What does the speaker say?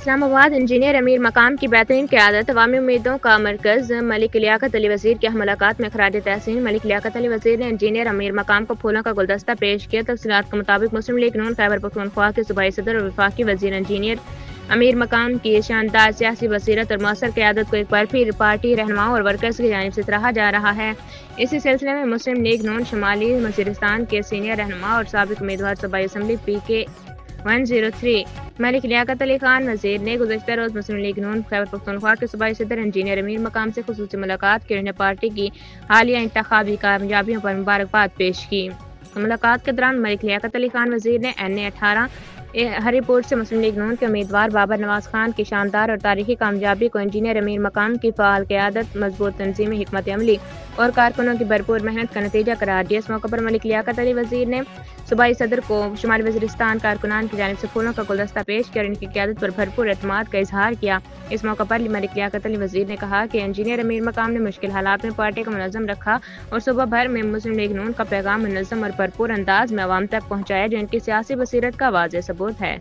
اسلام آباد انجینئر امیر مقام کی بہترین قیادت عوامی امیدوں کا مرکز ملک لیاقت علی وزیر کی ملاقات میں خراج تحسین ملک لیاقت علی وزیر نے انجینئر امیر مقام کو پھولوں کا گلدستہ پیش کیا۔ تفصیلات کے مطابق مسلم لیگ نون خیبر پختونخوا کے صوبائی صدر اور وفاقی وزیر انجینئر امیر مقام کی شاندار سیاسی بصیرت اور مؤثر قیادت کو ایک بار پھر پارٹی رہنماؤں اور ورکرز کی جانب سے سراہا جا رہا ہے۔ اسی سلسلے میں مسلم لیگ نون شمالی وزیرستان کے سینئر رہنما اور سابق امیدوار صوبائی اسمبلی پی کے 103 ملک لیاقت علی خان وزیر نے گزشتہ روز مسلم لیگ نون خیبر پختونخوا کے صوبائی صدر انجینئر امیر مقام سے خصوصی ملاقات کی اور انہیں پارٹی کی حالیہ انتخابی کامیابیوں پر مبارکباد پیش کی۔ ملاقات کے دوران ملک لیاقت علی خان وزیر نے NA18 ہری پور سے مسلم لیگ نون کے امیدوار بابر نواز خان کی شاندار اور تاریخی کامیابی کو انجینئر امیر مقام کی فعال قیادت، مضبوط تنظیمی حکمت عملی اور کارکنوں کی بھرپور محنت کا نتیجہ قرار دیا۔ اس موقع پر ملک لیاقت علی وزیر نے صوبائی صدر کو شمالی وزیرستان کارکنان کی جانب سے پھولوں کا گلدستہ پیش کیا اور ان کی قیادت پر بھرپور اعتماد کا اظہار کیا۔ اس موقع پر ملک لیاقت علی وزیر نے کہا کہ انجینئر امیر مقام نے مشکل حالات میں پارٹی کو منظم رکھا اور صوبہ بھر میں مسلم لیگ نون کا پیغام منظم اور بھرپور انداز میں عوام تک پہنچایا، جو ان کی سیاسی بصیرت کا واضح ثبوت ہے۔